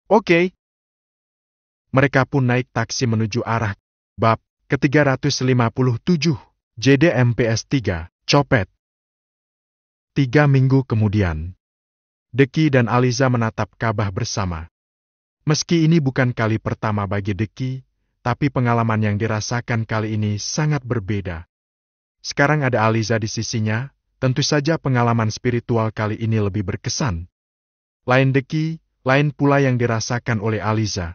Oke. Mereka pun naik taksi menuju arah bab ke-357, JDMPS 3, Copet. 3 minggu kemudian, Deki dan Aliza menatap Ka'bah bersama. Meski ini bukan kali pertama bagi Deki, tapi pengalaman yang dirasakan kali ini sangat berbeda. Sekarang ada Aliza di sisinya, tentu saja pengalaman spiritual kali ini lebih berkesan. Lain Deki, lain pula yang dirasakan oleh Aliza.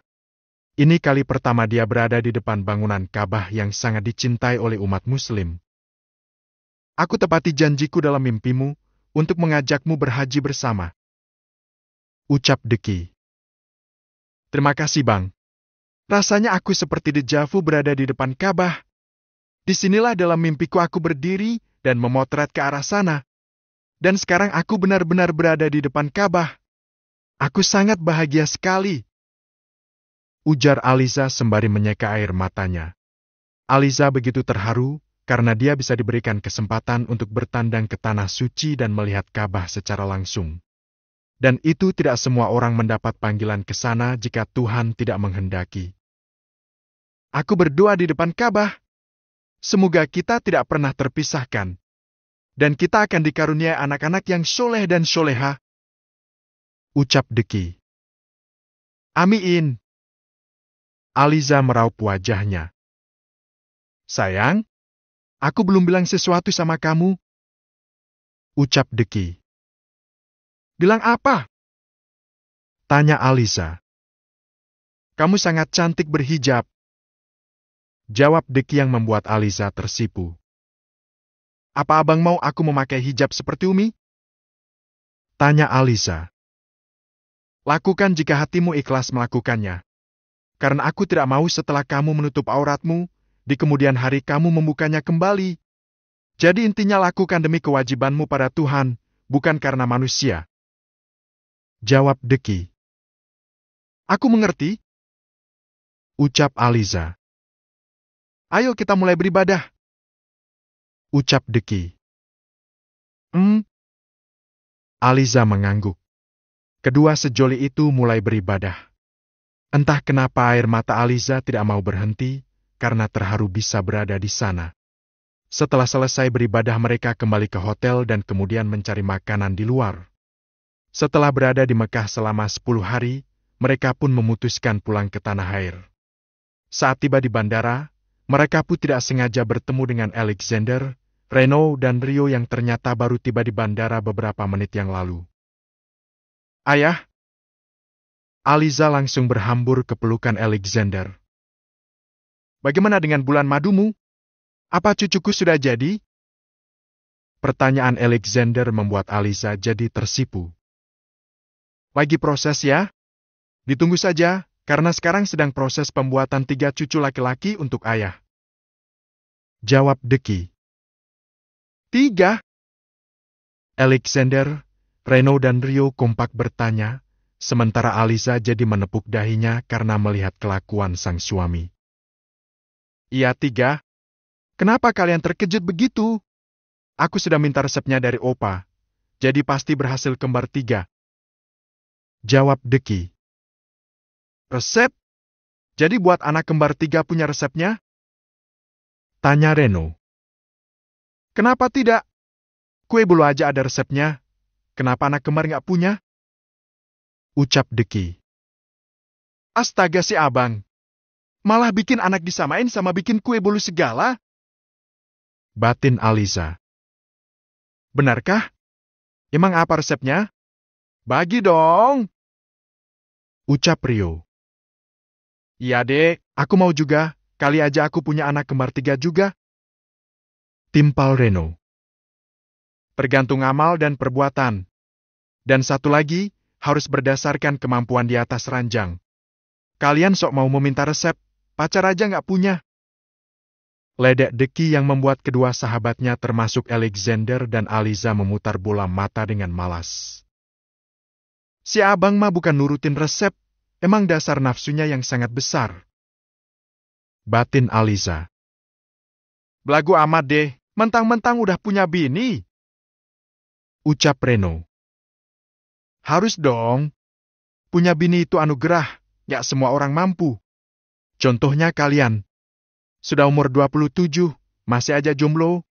Ini kali pertama dia berada di depan bangunan Ka'bah yang sangat dicintai oleh umat Muslim. Aku tepati janjiku dalam mimpimu untuk mengajakmu berhaji bersama, ucap Deki. Terima kasih, Bang. Rasanya aku seperti dejavu berada di depan Ka'bah. Disinilah dalam mimpiku aku berdiri dan memotret ke arah sana. Dan sekarang aku benar-benar berada di depan Ka'bah. Aku sangat bahagia sekali, ujar Aliza sembari menyeka air matanya. Aliza begitu terharu karena dia bisa diberikan kesempatan untuk bertandang ke tanah suci dan melihat Ka'bah secara langsung. Dan itu tidak semua orang mendapat panggilan ke sana jika Tuhan tidak menghendaki. Aku berdoa di depan Ka'bah. Semoga kita tidak pernah terpisahkan. Dan kita akan dikaruniai anak-anak yang soleh dan soleha, ucap Deki. Amin. Aliza meraup wajahnya. Sayang, aku belum bilang sesuatu sama kamu, ucap Deki. Bilang apa? Tanya Aliza. Kamu sangat cantik berhijab, jawab Deki yang membuat Aliza tersipu. Apa abang mau aku memakai hijab seperti Umi? Tanya Aliza. Lakukan jika hatimu ikhlas melakukannya. Karena aku tidak mau setelah kamu menutup auratmu, di kemudian hari kamu membukanya kembali. Jadi intinya lakukan demi kewajibanmu pada Tuhan, bukan karena manusia, jawab Deki. Aku mengerti, ucap Aliza. Ayo kita mulai beribadah, ucap Deki. Aliza mengangguk. Kedua sejoli itu mulai beribadah. Entah kenapa air mata Aliza tidak mau berhenti, karena terharu bisa berada di sana. Setelah selesai beribadah mereka kembali ke hotel dan kemudian mencari makanan di luar. Setelah berada di Mekah selama 10 hari, mereka pun memutuskan pulang ke tanah air. Saat tiba di bandara, mereka pun tidak sengaja bertemu dengan Alexander, Reno dan Rio yang ternyata baru tiba di bandara beberapa menit yang lalu. Ayah, Aliza langsung berhambur ke pelukan Alexander. Bagaimana dengan bulan madumu? Apa cucuku sudah jadi? Pertanyaan Alexander membuat Aliza jadi tersipu. Lagi proses ya? Ditunggu saja, karena sekarang sedang proses pembuatan 3 cucu laki-laki untuk ayah, jawab Deki. 3? Alexander, Reno dan Rio kompak bertanya, sementara Aliza jadi menepuk dahinya karena melihat kelakuan sang suami. Iya 3. Kenapa kalian terkejut begitu? Aku sudah minta resepnya dari Opa, jadi pasti berhasil kembar 3, jawab Deki. Resep? Jadi buat anak kembar 3 punya resepnya? Tanya Reno. Kenapa tidak? Kue bolu aja ada resepnya. Kenapa anak kembar nggak punya? Ucap Deki. Astaga si abang. Malah bikin anak disamain sama bikin kue bolu segala. Batin Aliza. Benarkah? Emang apa resepnya? Bagi dong. Ucap Rio. Iya dek, aku mau juga. Kali aja aku punya anak kembar 3 juga. Timpal Reno. Tergantung amal dan perbuatan. Dan satu lagi, harus berdasarkan kemampuan di atas ranjang. Kalian sok mau meminta resep, pacar aja nggak punya. Ledek Deki yang membuat kedua sahabatnya termasuk Alexander dan Aliza memutar bola mata dengan malas. Si abang mah bukan nurutin resep, emang dasar nafsunya yang sangat besar. Batin Aliza. Belagu amat deh, mentang-mentang udah punya bini. Ucap Reno. Harus dong. Punya bini itu anugerah, gak semua orang mampu. Contohnya kalian. Sudah umur 27, masih aja jomblo.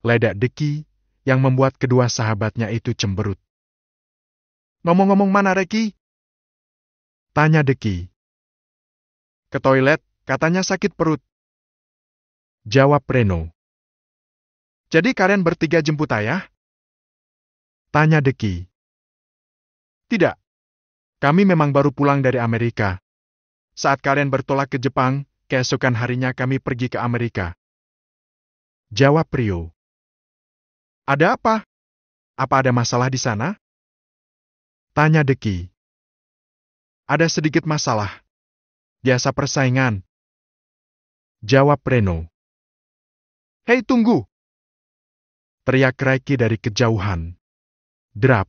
Ledak Deki, yang membuat kedua sahabatnya itu cemberut. Ngomong-ngomong mana Reki? Tanya Deki. Ke toilet, katanya sakit perut. Jawab Reno. Jadi kalian bertiga jemput ayah? Tanya Deki. Tidak. Kami memang baru pulang dari Amerika. Saat kalian bertolak ke Jepang, keesokan harinya kami pergi ke Amerika. Jawab Rio. Ada apa? Apa ada masalah di sana? Tanya Deki. Ada sedikit masalah. Biasa persaingan. Jawab Reno. Hei tunggu! Teriak Reki dari kejauhan. Drap,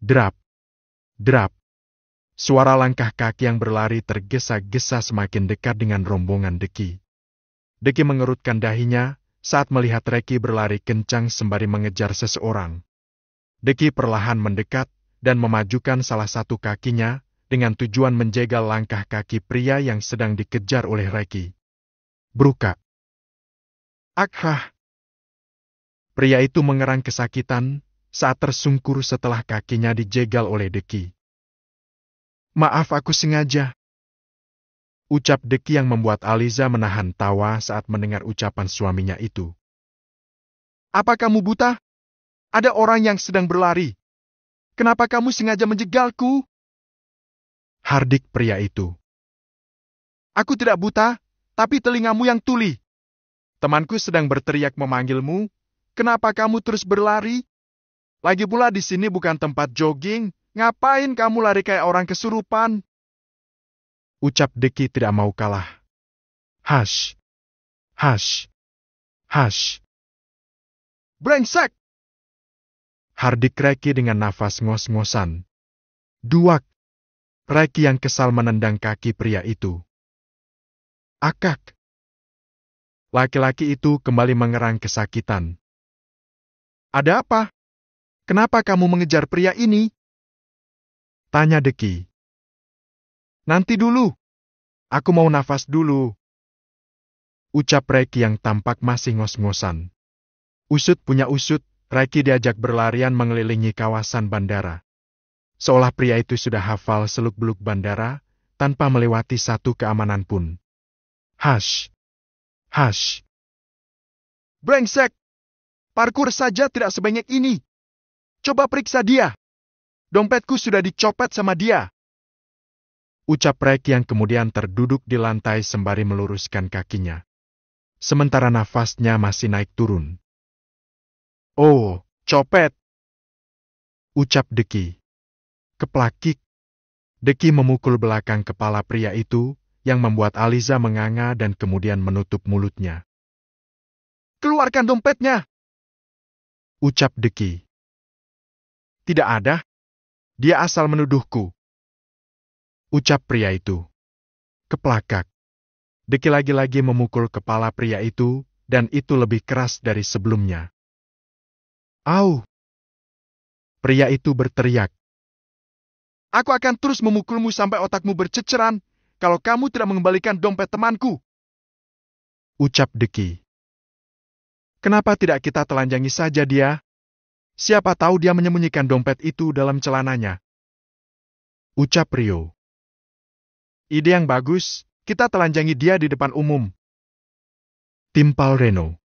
drap, drap. Suara langkah kaki yang berlari tergesa-gesa semakin dekat dengan rombongan Deki. Deki mengerutkan dahinya saat melihat Reki berlari kencang sembari mengejar seseorang. Deki perlahan mendekat dan memajukan salah satu kakinya dengan tujuan menjegal langkah kaki pria yang sedang dikejar oleh Reki. Bruka. Akhah. Pria itu mengerang kesakitan saat tersungkur setelah kakinya dijegal oleh Deki. Maaf aku sengaja. Ucap Deki yang membuat Aliza menahan tawa saat mendengar ucapan suaminya itu. Apa kamu buta? Ada orang yang sedang berlari. Kenapa kamu sengaja menjegalku? Hardik pria itu. Aku tidak buta, tapi telingamu yang tuli. Temanku sedang berteriak memanggilmu. Kenapa kamu terus berlari? Lagi pula di sini bukan tempat jogging. Ngapain kamu lari kayak orang kesurupan? Ucap Deki tidak mau kalah. Hash, hash, hash. Brengsek! Hardik Reki dengan nafas ngos-ngosan. Duak. Reki yang kesal menendang kaki pria itu. Akak. Laki-laki itu kembali mengerang kesakitan. Ada apa? Kenapa kamu mengejar pria ini? Tanya Deki. Nanti dulu. Aku mau nafas dulu. Ucap Reki yang tampak masih ngos-ngosan. Usut punya usut, Reki diajak berlarian mengelilingi kawasan bandara. Seolah pria itu sudah hafal seluk-beluk bandara, tanpa melewati satu keamanan pun. Hash. Hash. Brengsek! Parkur saja tidak sebanyak ini. Coba periksa dia. Dompetku sudah dicopet sama dia. Ucap Reki yang kemudian terduduk di lantai sembari meluruskan kakinya. Sementara nafasnya masih naik turun. Oh, copet! Ucap Deki. Keplakik. Deki memukul belakang kepala pria itu, yang membuat Aliza menganga dan kemudian menutup mulutnya. Keluarkan dompetnya! Ucap Deki. Tidak ada. Dia asal menuduhku. Ucap pria itu. Keplakak. Deki lagi-lagi memukul kepala pria itu, dan itu lebih keras dari sebelumnya. Au! Pria itu berteriak. Aku akan terus memukulmu sampai otakmu berceceran, kalau kamu tidak mengembalikan dompet temanku. Ucap Deki. Kenapa tidak kita telanjangi saja dia? Siapa tahu dia menyembunyikan dompet itu dalam celananya. Ucap Rio. Ide yang bagus, kita telanjangi dia di depan umum. Timpal Reno.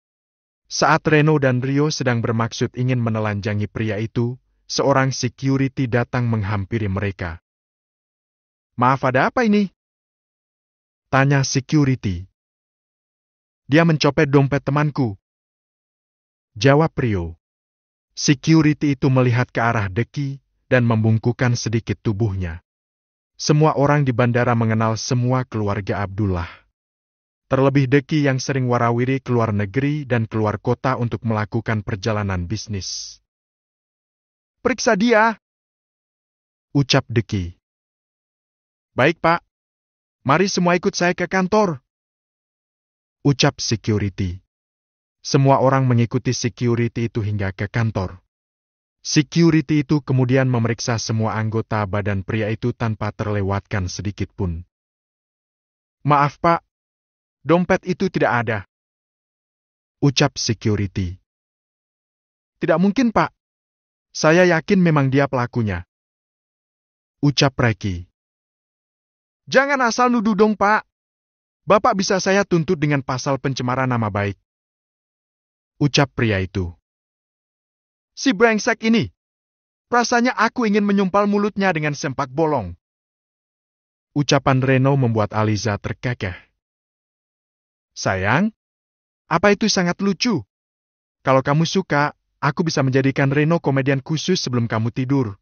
Saat Reno dan Rio sedang bermaksud ingin menelanjangi pria itu, seorang security datang menghampiri mereka. Maaf, ada apa ini? Tanya security. Dia mencopet dompet temanku. Jawab Rio. Security itu melihat ke arah Deki dan membungkukkan sedikit tubuhnya. Semua orang di bandara mengenal semua keluarga Abdullah. Terlebih Deki yang sering warawiri keluar negeri dan keluar kota untuk melakukan perjalanan bisnis. Periksa dia! Ucap Deki. Baik, Pak. Mari semua ikut saya ke kantor. Ucap security. Semua orang mengikuti security itu hingga ke kantor. Security itu kemudian memeriksa semua anggota badan pria itu tanpa terlewatkan sedikit pun. Maaf Pak, dompet itu tidak ada. Ucap security. Tidak mungkin Pak. Saya yakin memang dia pelakunya. Ucap Reki. Jangan asal nuduh dong Pak. Bapak bisa saya tuntut dengan pasal pencemaran nama baik. Ucap pria itu. Si brengsek ini. Rasanya aku ingin menyumpal mulutnya dengan sempak bolong. Ucapan Reno membuat Aliza terkekeh. Sayang, apa itu sangat lucu? Kalau kamu suka, aku bisa menjadikan Reno komedian khusus sebelum kamu tidur.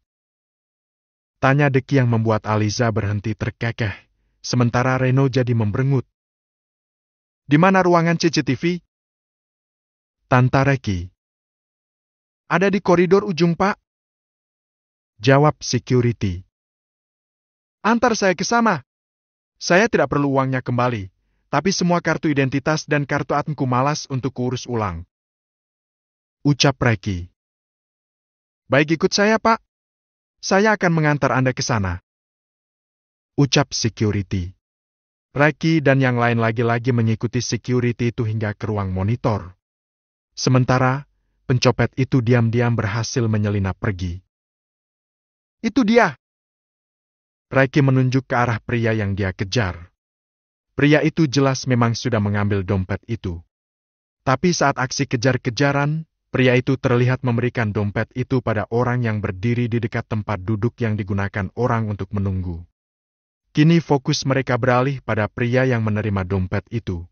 Tanya Deki yang membuat Aliza berhenti terkekeh, sementara Reno jadi memberengut. Di mana ruangan CCTV? Tanta Reki. Ada di koridor ujung, Pak. Jawab security. Antar saya ke sana. Saya tidak perlu uangnya kembali, tapi semua kartu identitas dan kartu ATM-ku malas untuk kurus ulang. Ucap Reki. Baik, ikut saya, Pak. Saya akan mengantar Anda ke sana. Ucap security. Reki dan yang lain lagi-lagi mengikuti security itu hingga ke ruang monitor. Sementara, pencopet itu diam-diam berhasil menyelinap pergi. Itu dia. Reki menunjuk ke arah pria yang dia kejar. Pria itu jelas memang sudah mengambil dompet itu. Tapi saat aksi kejar-kejaran, pria itu terlihat memberikan dompet itu pada orang yang berdiri di dekat tempat duduk yang digunakan orang untuk menunggu. Kini fokus mereka beralih pada pria yang menerima dompet itu.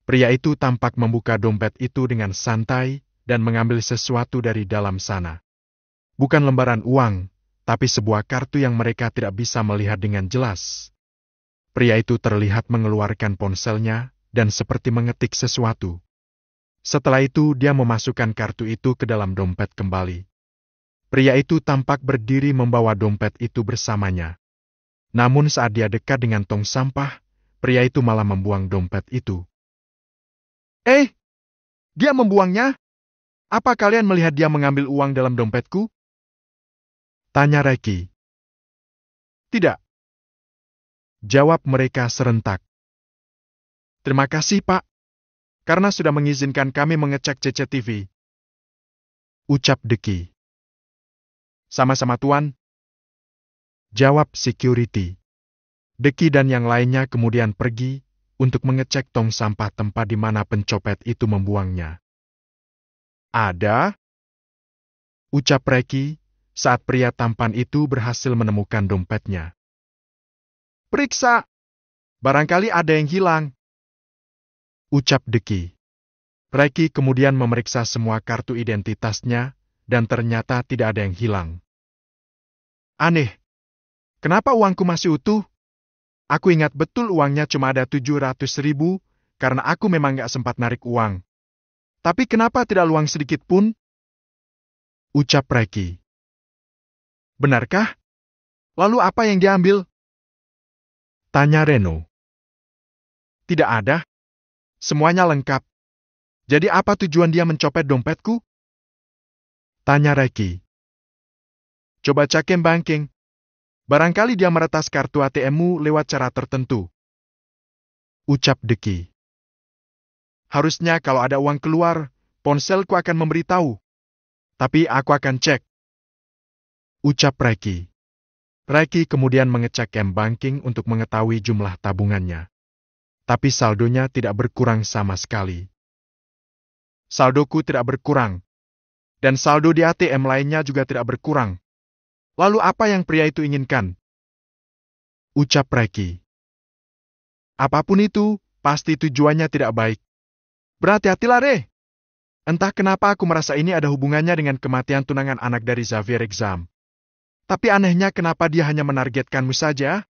Pria itu tampak membuka dompet itu dengan santai dan mengambil sesuatu dari dalam sana. Bukan lembaran uang, tapi sebuah kartu yang mereka tidak bisa melihat dengan jelas. Pria itu terlihat mengeluarkan ponselnya dan seperti mengetik sesuatu. Setelah itu dia memasukkan kartu itu ke dalam dompet kembali. Pria itu tampak berdiri membawa dompet itu bersamanya. Namun saat dia dekat dengan tong sampah, pria itu malah membuang dompet itu. Dia membuangnya? Apa kalian melihat dia mengambil uang dalam dompetku? Tanya Reki. Tidak. Jawab mereka serentak. Terima kasih, Pak. Karena sudah mengizinkan kami mengecek CCTV. Ucap Deki. Sama-sama, Tuan. Jawab security. Deki dan yang lainnya kemudian pergi untuk mengecek tong sampah tempat di mana pencopet itu membuangnya. Ada? Ucap Reki saat pria tampan itu berhasil menemukan dompetnya. Periksa. Barangkali ada yang hilang. Ucap Deki. Reki kemudian memeriksa semua kartu identitasnya dan ternyata tidak ada yang hilang. Aneh. Kenapa uangku masih utuh? Aku ingat betul uangnya cuma ada 700.000 karena aku memang gak sempat narik uang. Tapi kenapa tidak luang sedikit pun? Ucap Reki. Benarkah? Lalu apa yang diambil? Tanya Reno. Tidak ada. Semuanya lengkap. Jadi apa tujuan dia mencopet dompetku? Tanya Reki. Coba cek banking. Barangkali dia meretas kartu ATM-mu lewat cara tertentu. Ucap Deki. Harusnya kalau ada uang keluar, ponselku akan memberitahu. Tapi aku akan cek. Ucap Reki. Reki kemudian mengecek banking untuk mengetahui jumlah tabungannya. Tapi saldonya tidak berkurang sama sekali. Saldoku tidak berkurang. Dan saldo di ATM lainnya juga tidak berkurang. Lalu apa yang pria itu inginkan? Ucap Reki. Apapun itu, pasti tujuannya tidak baik. Berhati-hatilah, Re. Entah kenapa aku merasa ini ada hubungannya dengan kematian tunangan anak dari Xavier Exam. Tapi anehnya kenapa dia hanya menargetkanmu saja?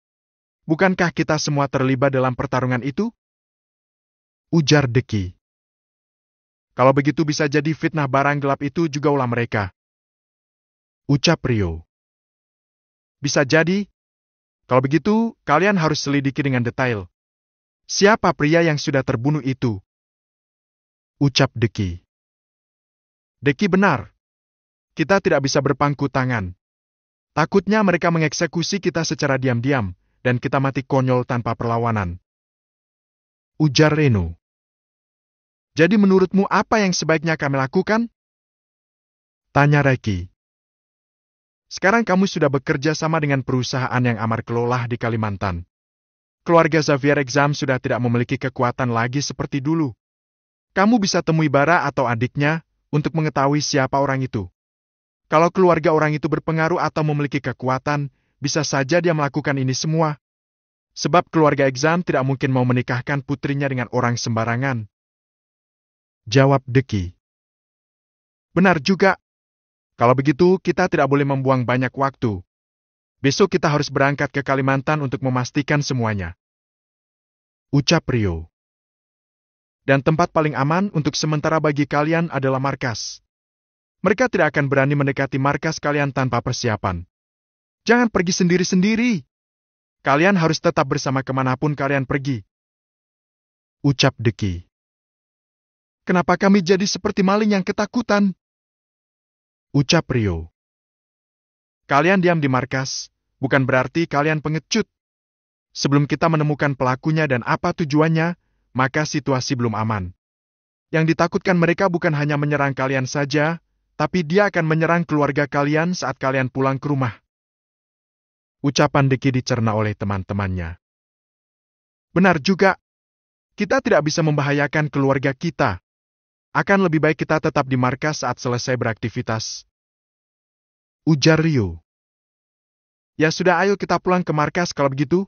Bukankah kita semua terlibat dalam pertarungan itu? Ujar Deki. Kalau begitu bisa jadi fitnah barang gelap itu juga ulah mereka. Ucap Rio. Bisa jadi. Kalau begitu, kalian harus selidiki dengan detail. Siapa pria yang sudah terbunuh itu? Ucap Deki. Deki benar. Kita tidak bisa berpangku tangan. Takutnya mereka mengeksekusi kita secara diam-diam, dan kita mati konyol tanpa perlawanan. Ujar Reno. Jadi menurutmu apa yang sebaiknya kami lakukan? Tanya Reki. Sekarang kamu sudah bekerja sama dengan perusahaan yang Amar kelola di Kalimantan. Keluarga Xavier Exam sudah tidak memiliki kekuatan lagi seperti dulu. Kamu bisa temui Bara atau adiknya untuk mengetahui siapa orang itu. Kalau keluarga orang itu berpengaruh atau memiliki kekuatan, bisa saja dia melakukan ini semua. Sebab keluarga Exam tidak mungkin mau menikahkan putrinya dengan orang sembarangan. Jawab Deki. Benar juga. Kalau begitu, kita tidak boleh membuang banyak waktu. Besok kita harus berangkat ke Kalimantan untuk memastikan semuanya. Ucap Rio. Dan tempat paling aman untuk sementara bagi kalian adalah markas. Mereka tidak akan berani mendekati markas kalian tanpa persiapan. Jangan pergi sendiri-sendiri. Kalian harus tetap bersama kemanapun kalian pergi. Ucap Deki. Kenapa kami jadi seperti maling yang ketakutan? Ucap Rio. Kalian diam di markas, bukan berarti kalian pengecut. Sebelum kita menemukan pelakunya dan apa tujuannya, maka situasi belum aman. Yang ditakutkan mereka bukan hanya menyerang kalian saja, tapi dia akan menyerang keluarga kalian saat kalian pulang ke rumah. Ucapan Deki dicerna oleh teman-temannya. Benar juga. Kita tidak bisa membahayakan keluarga kita. Akan lebih baik kita tetap di markas saat selesai beraktivitas. Ujar Rio. Ya sudah, ayo kita pulang ke markas kalau begitu.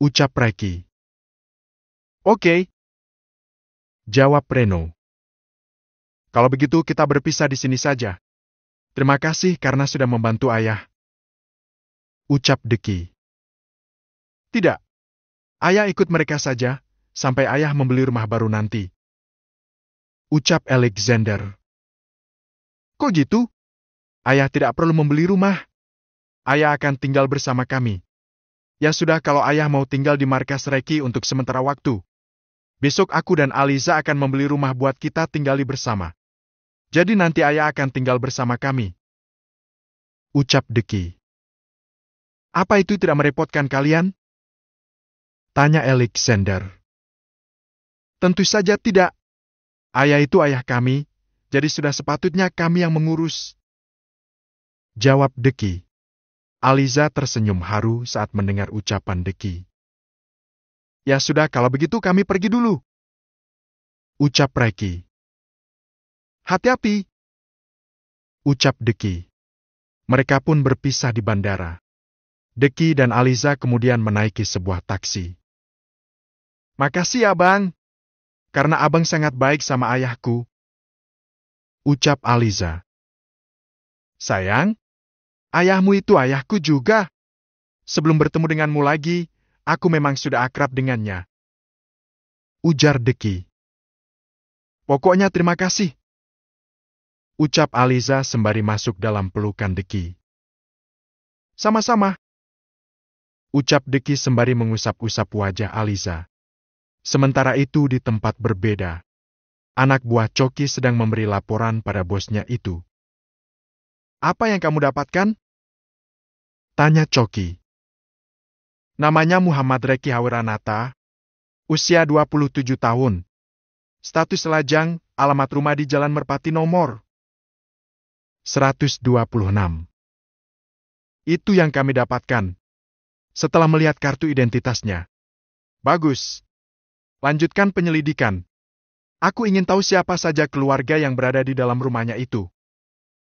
Ucap Reki. Oke. Jawab Reno. Kalau begitu kita berpisah di sini saja. Terima kasih karena sudah membantu ayah. Ucap Deki. Tidak. Ayah ikut mereka saja, sampai ayah membeli rumah baru nanti. Ucap Alexander. Kok gitu? Ayah tidak perlu membeli rumah. Ayah akan tinggal bersama kami. Ya sudah, kalau ayah mau tinggal di markas Reki untuk sementara waktu. Besok aku dan Aliza akan membeli rumah buat kita tinggali bersama. Jadi nanti ayah akan tinggal bersama kami. Ucap Deki. Apa itu tidak merepotkan kalian? Tanya Alexander. Tentu saja tidak. Ayah itu ayah kami, jadi sudah sepatutnya kami yang mengurus. Jawab Deki. Aliza tersenyum haru saat mendengar ucapan Deki. Ya sudah, kalau begitu kami pergi dulu. Ucap Reki. Hati-hati. Ucap Deki. Mereka pun berpisah di bandara. Deki dan Aliza kemudian menaiki sebuah taksi. Makasih abang. Karena abang sangat baik sama ayahku. Ucap Aliza. Sayang, ayahmu itu ayahku juga. Sebelum bertemu denganmu lagi, aku memang sudah akrab dengannya. Ujar Deki. Pokoknya terima kasih. Ucap Aliza sembari masuk dalam pelukan Deki. Sama-sama. Ucap Deki sembari mengusap-usap wajah Aliza. Sementara itu di tempat berbeda, anak buah Coki sedang memberi laporan pada bosnya itu. Apa yang kamu dapatkan? Tanya Coki. Namanya Muhammad Reki Hawiranata, usia 27 tahun. Status lajang, alamat rumah di Jalan Merpati nomor 126. Itu yang kami dapatkan. Setelah melihat kartu identitasnya. Bagus. Lanjutkan penyelidikan. Aku ingin tahu siapa saja keluarga yang berada di dalam rumahnya itu.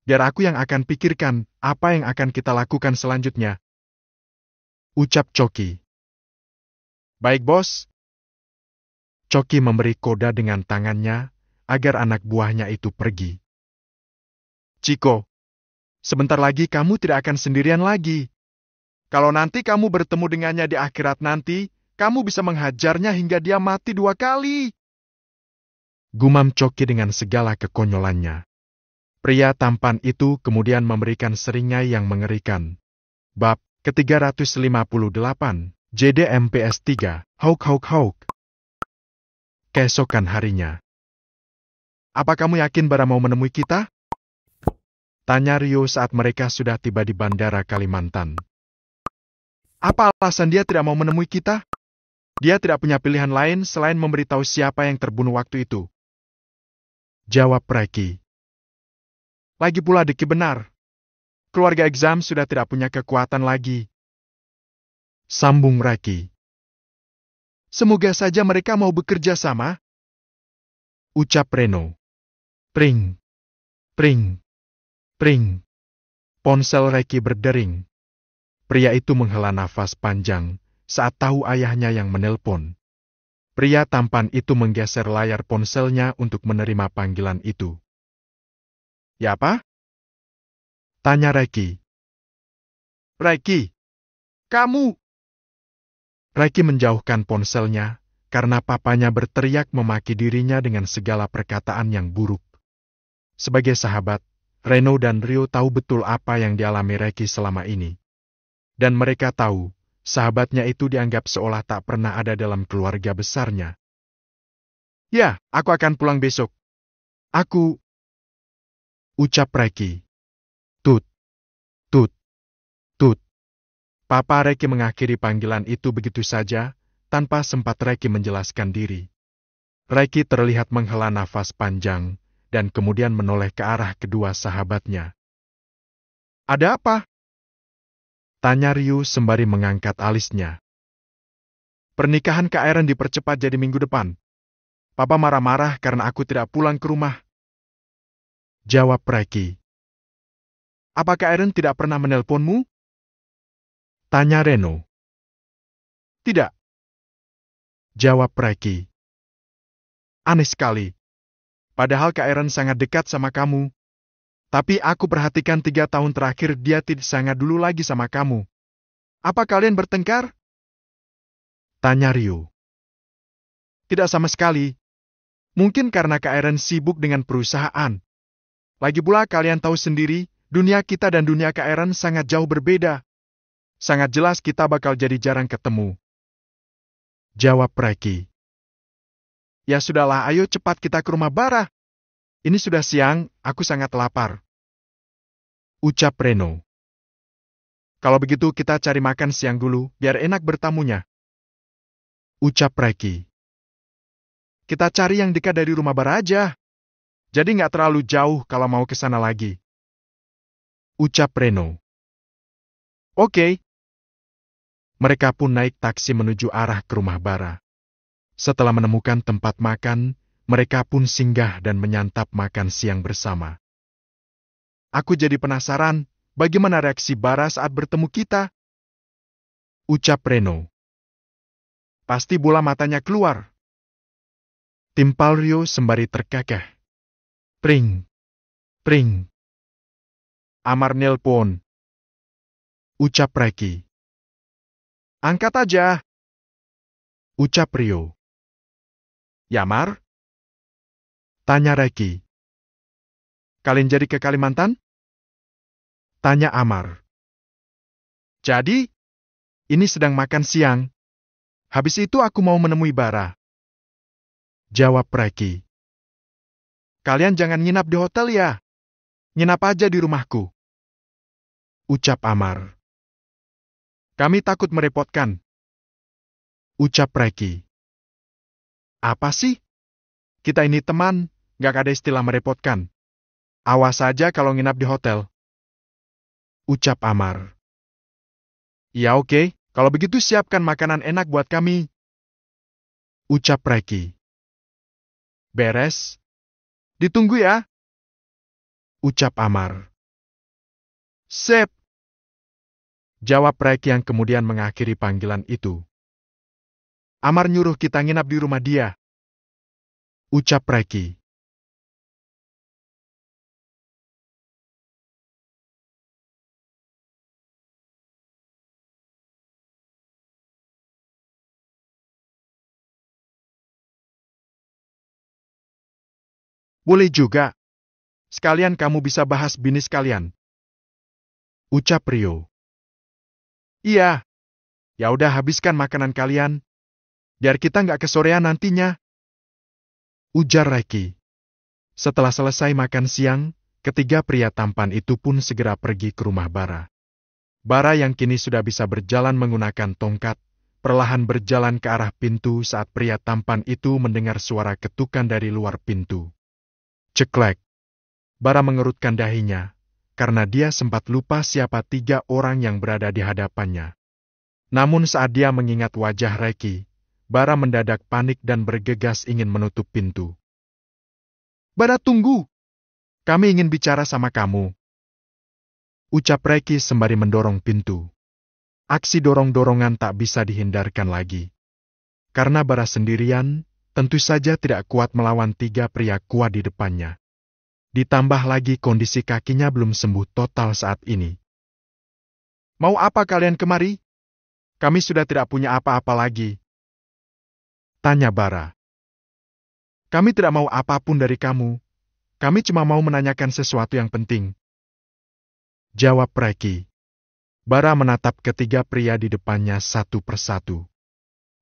Biar aku yang akan pikirkan apa yang akan kita lakukan selanjutnya. Ucap Coki. Baik, bos. Coki memberi koda dengan tangannya agar anak buahnya itu pergi. Ciko, sebentar lagi kamu tidak akan sendirian lagi. Kalau nanti kamu bertemu dengannya di akhirat nanti, kamu bisa menghajarnya hingga dia mati 2 kali. Gumam Coki dengan segala kekonyolannya. Pria tampan itu kemudian memberikan seringai yang mengerikan. Bab ke-358, JDMPS 3, Hauk Hauk Hauk. Keesokan harinya. Apa kamu yakin Bara mau menemui kita? Tanya Rio saat mereka sudah tiba di Bandara Kalimantan. Apa alasan dia tidak mau menemui kita? Dia tidak punya pilihan lain selain memberitahu siapa yang terbunuh waktu itu. Jawab Reki. Lagi pula Diki benar. Keluarga Exam sudah tidak punya kekuatan lagi. Sambung Reki. Semoga saja mereka mau bekerja sama. Ucap Reno. Pring. Pring. Pring. Ponsel Reki berdering. Pria itu menghela nafas panjang saat tahu ayahnya yang menelpon. Pria tampan itu menggeser layar ponselnya untuk menerima panggilan itu. Ya apa? Tanya Reki. Reki, kamu! Reki menjauhkan ponselnya karena papanya berteriak memaki dirinya dengan segala perkataan yang buruk. Sebagai sahabat, Reno dan Rio tahu betul apa yang dialami Reki selama ini. Dan mereka tahu, sahabatnya itu dianggap seolah tak pernah ada dalam keluarga besarnya. Ya, aku akan pulang besok. Aku... Ucap Reki. Tut. Tut. Tut. Papa Reki mengakhiri panggilan itu begitu saja, tanpa sempat Reki menjelaskan diri. Reki terlihat menghela nafas panjang, dan kemudian menoleh ke arah kedua sahabatnya. Ada apa? Tanya Ryu sembari mengangkat alisnya. Pernikahan Kak Eren dipercepat jadi minggu depan. Papa marah-marah karena aku tidak pulang ke rumah. Jawab Reki. Apa Kak Eren tidak pernah menelponmu? Tanya Reno. Tidak. Jawab Reki. Aneh sekali. Padahal Kak Eren sangat dekat sama kamu. Tapi aku perhatikan 3 tahun terakhir dia tidak sangat dulu lagi sama kamu. Apa kalian bertengkar? Tanya Ryu. Tidak sama sekali. Mungkin karena Kak Eren sibuk dengan perusahaan. Lagi pula kalian tahu sendiri, dunia kita dan dunia Kak Eren sangat jauh berbeda. Sangat jelas kita bakal jadi jarang ketemu. Jawab Reki. Ya sudahlah, ayo cepat kita ke rumah Bara. Ini sudah siang, aku sangat lapar. Ucap Reno. Kalau begitu kita cari makan siang dulu, biar enak bertamunya. Ucap Reki. Kita cari yang dekat dari rumah Bara aja. Jadi nggak terlalu jauh kalau mau ke sana lagi. Ucap Reno. Oke. Mereka pun naik taksi menuju arah ke rumah Bara. Setelah menemukan tempat makan, mereka pun singgah dan menyantap makan siang bersama. Aku jadi penasaran, bagaimana reaksi Bara saat bertemu kita? Ucap Reno. Pasti bola matanya keluar. Timpal Rio sembari terkekeh. Pring. Pring. Amar nelpon. Ucap Reki. Angkat aja. Ucap Rio. Yamar? Tanya Reki. Kalian jadi ke Kalimantan? Tanya Amar. Jadi, ini sedang makan siang. Habis itu aku mau menemui Bara. Jawab Reki. Kalian jangan nginap di hotel ya. Nginap aja di rumahku. Ucap Amar. Kami takut merepotkan. Ucap Reki. Apa sih? Kita ini teman, gak ada istilah merepotkan. Awas saja kalau nginap di hotel. Ucap Amar. Ya oke, kalau begitu siapkan makanan enak buat kami. Ucap Reki. Beres. Ditunggu ya. Ucap Amar. Sip. Jawab Reki yang kemudian mengakhiri panggilan itu. Amar nyuruh kita nginap di rumah dia. Ucap Reki. Boleh juga. Sekalian kamu bisa bahas bisnis kalian. Ucap Rio. Iya. Ya udah habiskan makanan kalian. Biar kita nggak kesorean nantinya. Ujar Reki. Setelah selesai makan siang, ketiga pria tampan itu pun segera pergi ke rumah Bara. Bara yang kini sudah bisa berjalan menggunakan tongkat, perlahan berjalan ke arah pintu saat pria tampan itu mendengar suara ketukan dari luar pintu. Ceklek. Bara mengerutkan dahinya, karena dia sempat lupa siapa tiga orang yang berada di hadapannya. Namun saat dia mengingat wajah Reki, Bara mendadak panik dan bergegas ingin menutup pintu. "Bara, tunggu! Kami ingin bicara sama kamu," ucap Reki sembari mendorong pintu. Aksi dorong-dorongan tak bisa dihindarkan lagi. Karena Bara sendirian, tentu saja tidak kuat melawan tiga pria kuat di depannya. Ditambah lagi kondisi kakinya belum sembuh total saat ini. "Mau apa kalian kemari? Kami sudah tidak punya apa-apa lagi," tanya Bara. "Kami tidak mau apapun dari kamu. Kami cuma mau menanyakan sesuatu yang penting," jawab Reki. Bara menatap ketiga pria di depannya satu persatu.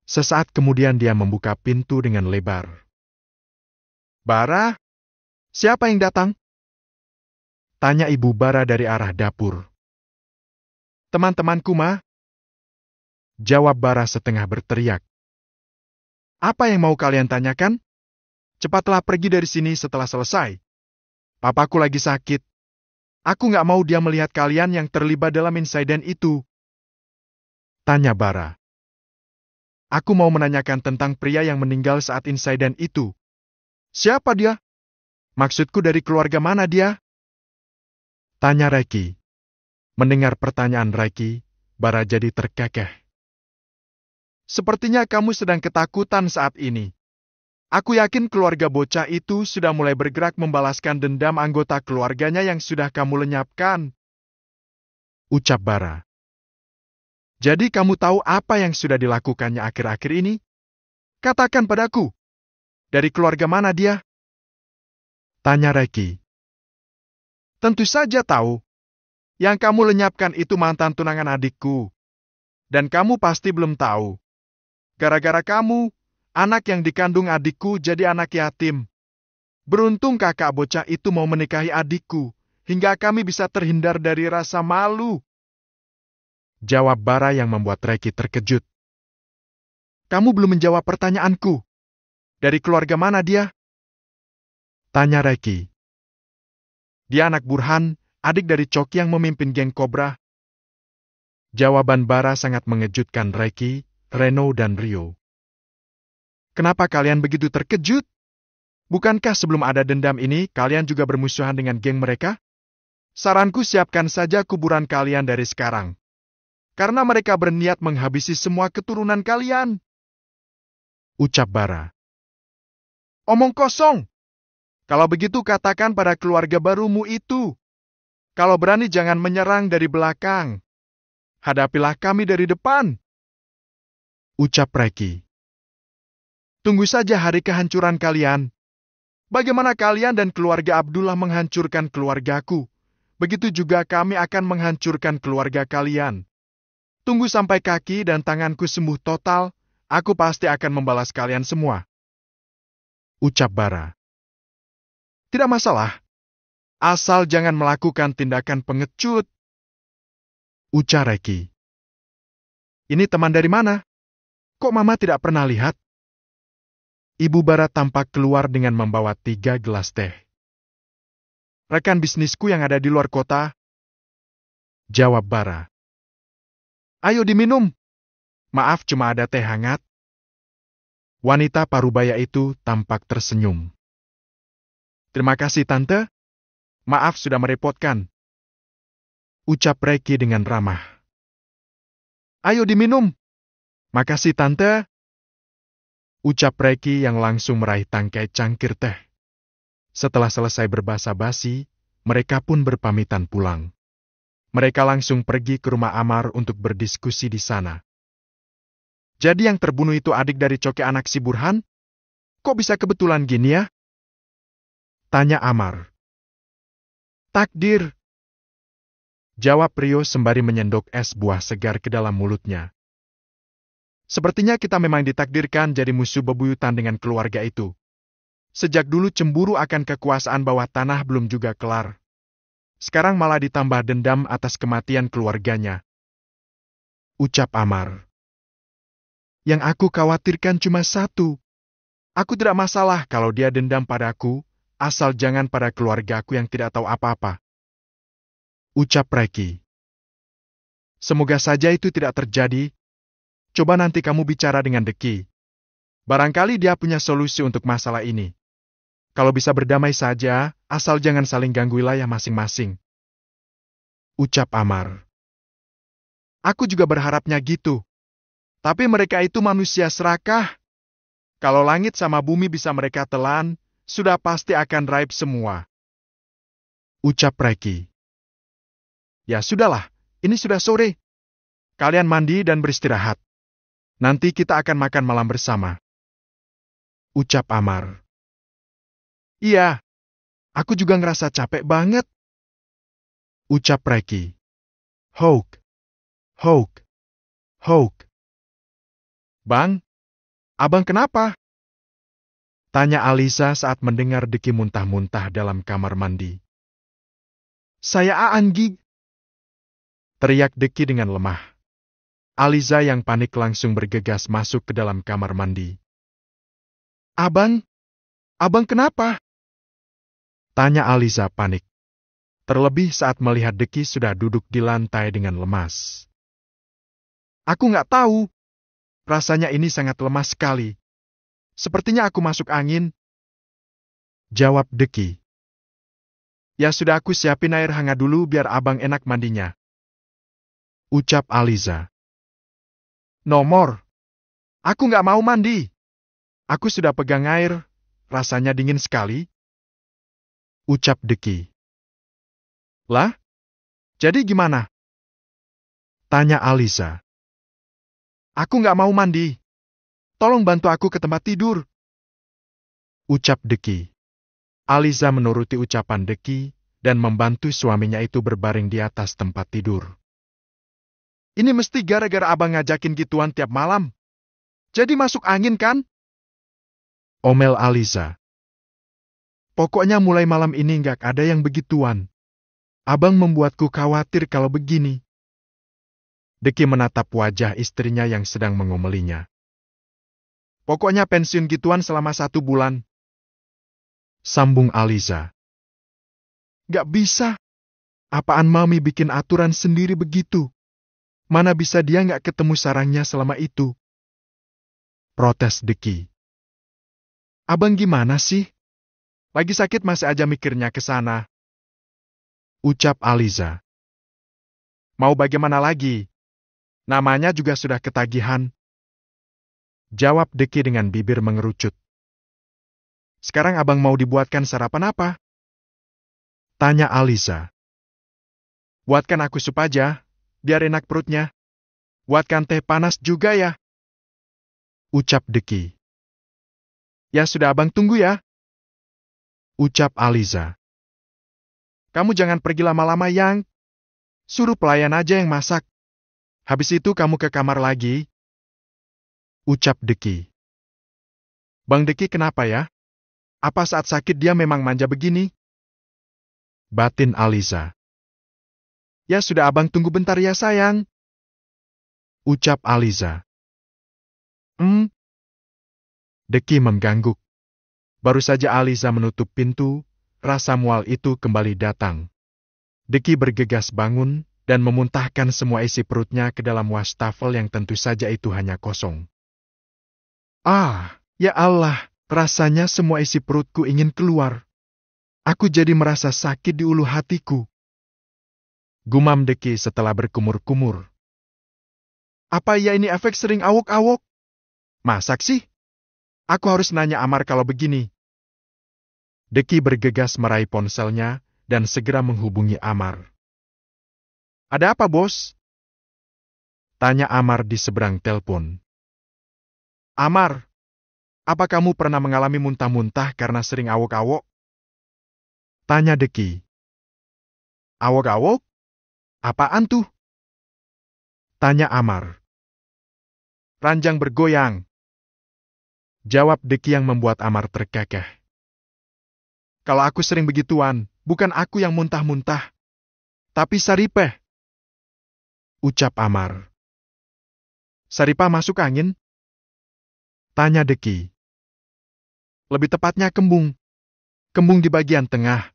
Sesaat kemudian dia membuka pintu dengan lebar. "Bara, siapa yang datang?" tanya ibu Bara dari arah dapur. "Teman-temanku, Ma," jawab Bara setengah berteriak. "Apa yang mau kalian tanyakan? Cepatlah pergi dari sini setelah selesai. Papaku lagi sakit. Aku nggak mau dia melihat kalian yang terlibat dalam insiden itu," tanya Bara. "Aku mau menanyakan tentang pria yang meninggal saat insiden itu. Siapa dia? Maksudku dari keluarga mana dia?" tanya Reki. Mendengar pertanyaan Reki, Bara jadi terkekeh. "Sepertinya kamu sedang ketakutan saat ini. Aku yakin keluarga bocah itu sudah mulai bergerak membalaskan dendam anggota keluarganya yang sudah kamu lenyapkan," ucap Bara. "Jadi kamu tahu apa yang sudah dilakukannya akhir-akhir ini? Katakan padaku, dari keluarga mana dia?" tanya Reki. "Tentu saja tahu. Yang kamu lenyapkan itu mantan tunangan adikku. Dan kamu pasti belum tahu. Gara-gara kamu, anak yang dikandung adikku jadi anak yatim. Beruntung kakak bocah itu mau menikahi adikku, hingga kami bisa terhindar dari rasa malu," jawab Bara yang membuat Reki terkejut. "Kamu belum menjawab pertanyaanku. Dari keluarga mana dia?" tanya Reki. "Dia anak Burhan, adik dari Coki yang memimpin geng Kobra." Jawaban Bara sangat mengejutkan Reki, Reno, dan Rio. "Kenapa kalian begitu terkejut? Bukankah sebelum ada dendam ini, kalian juga bermusuhan dengan geng mereka? Saranku, siapkan saja kuburan kalian dari sekarang. Karena mereka berniat menghabisi semua keturunan kalian," ucap Bara. "Omong kosong! Kalau begitu katakan pada keluarga barumu itu. Kalau berani jangan menyerang dari belakang. Hadapilah kami dari depan," ucap Reki. "Tunggu saja hari kehancuran kalian. Bagaimana kalian dan keluarga Abdullah menghancurkan keluargaku, begitu juga kami akan menghancurkan keluarga kalian. Tunggu sampai kaki dan tanganku sembuh total, aku pasti akan membalas kalian semua," ucap Bara. "Tidak masalah, asal jangan melakukan tindakan pengecut," ujar Reki. "Ini teman dari mana? Kok Mama tidak pernah lihat?" Ibu Bara tampak keluar dengan membawa 3 gelas teh. "Rekan bisnisku yang ada di luar kota," jawab Bara. "Ayo diminum. Maaf, cuma ada teh hangat." Wanita parubaya itu tampak tersenyum. "Terima kasih, Tante. Maaf sudah merepotkan," ucap Reki dengan ramah. "Ayo diminum." "Makasih, Tante," ucap Reki yang langsung meraih tangkai cangkir teh. Setelah selesai berbasa-basi, mereka pun berpamitan pulang. Mereka langsung pergi ke rumah Amar untuk berdiskusi di sana. "Jadi yang terbunuh itu adik dari Coki anak si Burhan? Kok bisa kebetulan gini ya?" tanya Amar. "Takdir," jawab Rio sembari menyendok es buah segar ke dalam mulutnya. "Sepertinya kita memang ditakdirkan jadi musuh bebuyutan dengan keluarga itu. Sejak dulu cemburu akan kekuasaan bawah tanah belum juga kelar. Sekarang malah ditambah dendam atas kematian keluarganya. Ucap Amar. Yang aku khawatirkan cuma satu. Aku tidak masalah kalau dia dendam padaku, asal jangan pada keluargaku yang tidak tahu apa-apa. Ucap Reki. Semoga saja itu tidak terjadi. Coba nanti kamu bicara dengan Deki. Barangkali dia punya solusi untuk masalah ini. Kalau bisa berdamai saja, asal jangan saling ganggu wilayah masing-masing. Ucap Amar. Aku juga berharapnya gitu. Tapi mereka itu manusia serakah. Kalau langit sama bumi bisa mereka telan, sudah pasti akan raib semua. Ucap Reki. Ya sudahlah, ini sudah sore. Kalian mandi dan beristirahat. Nanti kita akan makan malam bersama. Ucap Amar. Iya, aku juga ngerasa capek banget. Ucap Reki. Houk, houk, houk. Bang, abang kenapa? Tanya Alisa saat mendengar Deki muntah-muntah dalam kamar mandi. Saya Anggi. Teriak Deki dengan lemah. Aliza yang panik langsung bergegas masuk ke dalam kamar mandi. Abang kenapa? Tanya Aliza panik. Terlebih saat melihat Deki sudah duduk di lantai dengan lemas. Aku nggak tahu. Rasanya ini sangat lemas sekali. Sepertinya aku masuk angin. Jawab Deki. Ya sudah aku siapin air hangat dulu biar abang enak mandinya. Ucap Aliza. Nomor. Aku nggak mau mandi. Aku sudah pegang air. Rasanya dingin sekali. Ucap Deki. Lah? Jadi gimana? Tanya Aliza. Aku nggak mau mandi. Tolong bantu aku ke tempat tidur. Ucap Deki. Aliza menuruti ucapan Deki dan membantu suaminya itu berbaring di atas tempat tidur. Ini mesti gara-gara abang ngajakin gituan tiap malam. Jadi masuk angin kan? Omel Aliza. Pokoknya mulai malam ini nggak ada yang begituan. Abang membuatku khawatir kalau begini. Deki menatap wajah istrinya yang sedang mengomelinya. Pokoknya pensiun gituan selama 1 bulan. Sambung Aliza. Gak bisa. Apaan Mami bikin aturan sendiri begitu? Mana bisa dia gak ketemu sarangnya selama itu? Protes Deki. Abang gimana sih? Lagi sakit masih aja mikirnya ke sana. Ucap Aliza. Mau bagaimana lagi? Namanya juga sudah ketagihan. Jawab Deki dengan bibir mengerucut. Sekarang abang mau dibuatkan sarapan apa? Tanya Aliza. Buatkan aku sup aja, biar enak perutnya. Buatkan teh panas juga ya. Ucap Deki. Ya sudah abang tunggu ya. Ucap Aliza. Kamu jangan pergi lama-lama yang. Suruh pelayan aja yang masak. Habis itu kamu ke kamar lagi. Ucap Deki. Bang Deki kenapa ya? Apa saat sakit dia memang manja begini? Batin Aliza. Ya sudah abang tunggu bentar ya sayang. Ucap Aliza. Deki mengganggu. Baru saja Aliza menutup pintu, rasa mual itu kembali datang. Deki bergegas bangun dan memuntahkan semua isi perutnya ke dalam wastafel yang tentu saja itu hanya kosong. Ah, ya Allah, rasanya semua isi perutku ingin keluar. Aku jadi merasa sakit di ulu hatiku. Gumam Deki setelah berkumur-kumur. Apa ya ini efek sering awok-awok? Masak sih? Aku harus nanya Amar kalau begini. Deki bergegas meraih ponselnya dan segera menghubungi Amar. Ada apa, bos? Tanya Amar di seberang telepon. Amar, apa kamu pernah mengalami muntah-muntah karena sering awok-awok? Tanya Deki. Awok-awok? Apaan tuh? Tanya Amar. Ranjang bergoyang. Jawab Deki yang membuat Amar terkekeh. Kalau aku sering begituan, bukan aku yang muntah-muntah. Tapi Saripeh, ucap Amar. Saripah masuk angin? Tanya Deki. Lebih tepatnya kembung. Kembung di bagian tengah.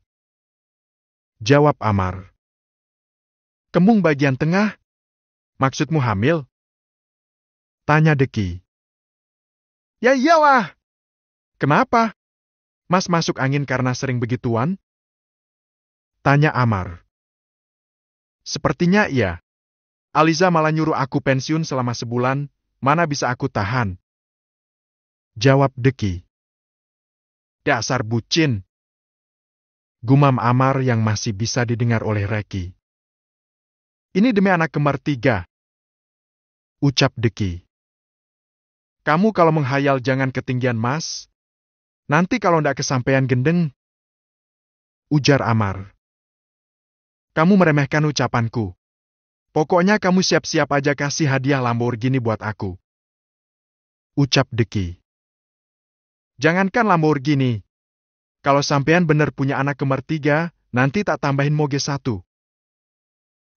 Jawab Amar. Kembung bagian tengah? Maksudmu hamil? Tanya Deki. Ya iyalah. Kenapa? Mas masuk angin karena sering begituan? Tanya Amar. Sepertinya iya. Aliza malah nyuruh aku pensiun selama sebulan, mana bisa aku tahan? Jawab Deki. Dasar bucin. Gumam Amar yang masih bisa didengar oleh Reki. Ini demi anak kembar 3. Ucap Deki. Kamu kalau menghayal jangan ketinggian mas. Nanti kalau ndak kesampaian gendeng. Ujar Amar. Kamu meremehkan ucapanku. Pokoknya kamu siap-siap aja kasih hadiah Lamborghini buat aku. Ucap Deki. Jangankan Lamborghini. Kalau sampean bener punya anak kembar 3, nanti tak tambahin moge 1.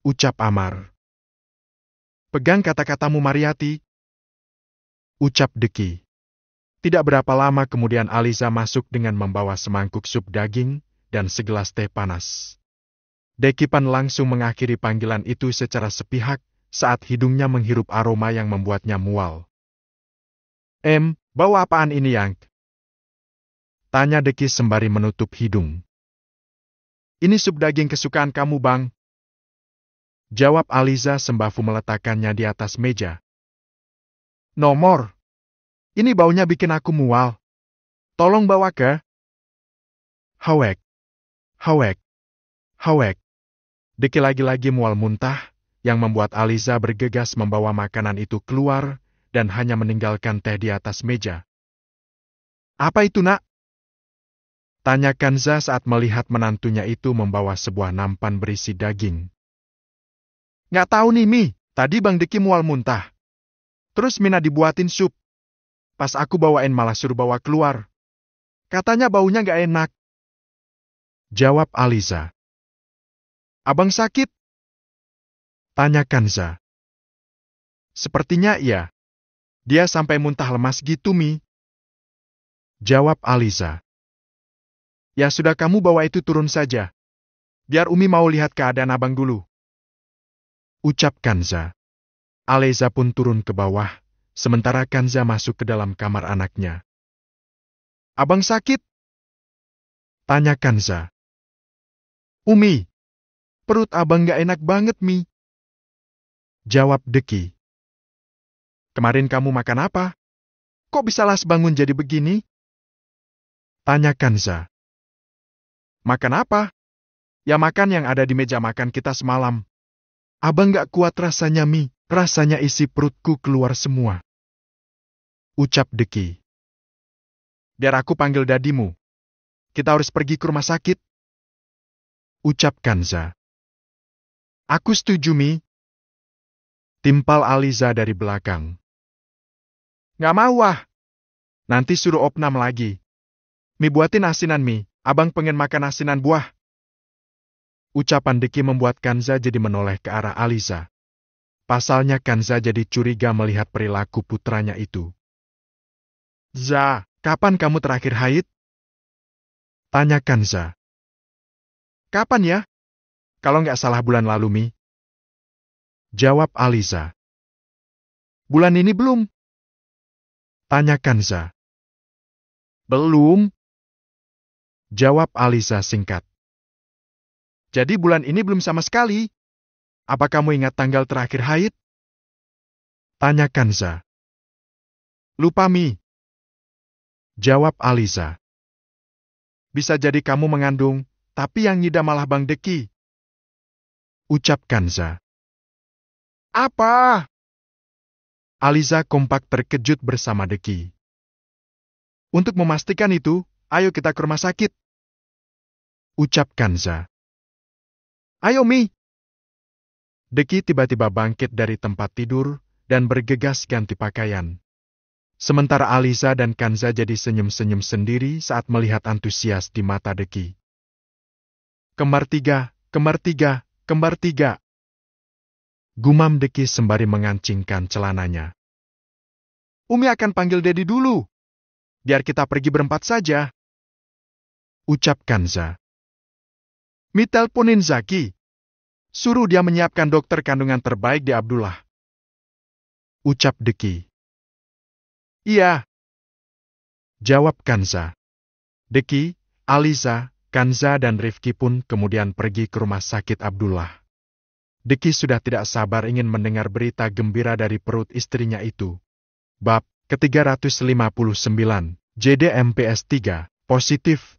Ucap Amar. Pegang kata-katamu Mariati. Ucap Deki. Tidak berapa lama kemudian Aliza masuk dengan membawa semangkuk sup daging dan segelas teh panas. Dekipan langsung mengakhiri panggilan itu secara sepihak saat hidungnya menghirup aroma yang membuatnya mual. Bawa apaan ini yang? Tanya Deki sembari menutup hidung. Ini sup daging kesukaan kamu bang. Jawab Aliza sembari meletakkannya di atas meja. Nomor. Ini baunya bikin aku mual. Tolong bawa ke. Hawek. Hawek. Hawek. Deki lagi-lagi mual muntah, yang membuat Aliza bergegas membawa makanan itu keluar dan hanya meninggalkan teh di atas meja. Apa itu nak? Tanya Kanza saat melihat menantunya itu membawa sebuah nampan berisi daging. Nggak tahu nih Mi, tadi Bang Deki mual muntah. Terus Mina dibuatin sup. Pas aku bawain malah suruh bawa keluar. Katanya baunya nggak enak. Jawab Aliza. Abang sakit? Tanya Kanza. Sepertinya iya. Dia sampai muntah lemas gitu, Mi. Jawab Aliza. Ya sudah kamu bawa itu turun saja. Biar Umi mau lihat keadaan abang dulu. Ucap Kanza. Aliza pun turun ke bawah, sementara Kanza masuk ke dalam kamar anaknya. Abang sakit? Tanya Kanza. Umi. Perut abang gak enak banget, Mi. Jawab Deki. Kemarin kamu makan apa? Kok bisa las bangun jadi begini? Tanya Kanza. Makan apa? Ya makan yang ada di meja makan kita semalam. Abang gak kuat rasanya, Mi. Rasanya isi perutku keluar semua. Ucap Deki. Biar aku panggil dadimu. Kita harus pergi ke rumah sakit. Ucap Kanza. Aku setuju, Mi. Timpal Aliza dari belakang. Nggak mau ah. Nanti suruh opnam lagi. Mi buatin asinan, Mi. Abang pengen makan asinan buah. Ucapan Deki membuat Kanza jadi menoleh ke arah Aliza. Pasalnya Kanza jadi curiga melihat perilaku putranya itu. Za, kapan kamu terakhir haid? Tanya Kanza. Kapan ya? Kalau nggak salah bulan lalu, Mi. Jawab Aliza. Bulan ini belum? Tanya Kanza. Belum. Jawab Aliza singkat. Jadi bulan ini belum sama sekali. Apa kamu ingat tanggal terakhir haid? Tanya Kanza. Lupa, Mi. Jawab Aliza. Bisa jadi kamu mengandung, tapi yang ngida malah Bang Deki. Ucap Kanza. Apa? Aliza kompak terkejut bersama Deki. Untuk memastikan itu, ayo kita ke rumah sakit. Ucap Kanza. Ayo, Mi. Deki tiba-tiba bangkit dari tempat tidur dan bergegas ganti pakaian. Sementara Aliza dan Kanza jadi senyum-senyum sendiri saat melihat antusias di mata Deki. Kembar 3, Kembar 3. Gumam Deki sembari mengancingkan celananya. Umi akan panggil Dedi dulu. Biar kita pergi berempat saja. Ucap Kanza. Mi teleponin Zaki. Suruh dia menyiapkan dokter kandungan terbaik di Abdullah. Ucap Deki. Iya. Jawab Kanza. Deki, Aliza, Kanza dan Rifki pun kemudian pergi ke rumah sakit Abdullah. Deki sudah tidak sabar ingin mendengar berita gembira dari perut istrinya itu. Bab ke-359, JDMPS 3, positif.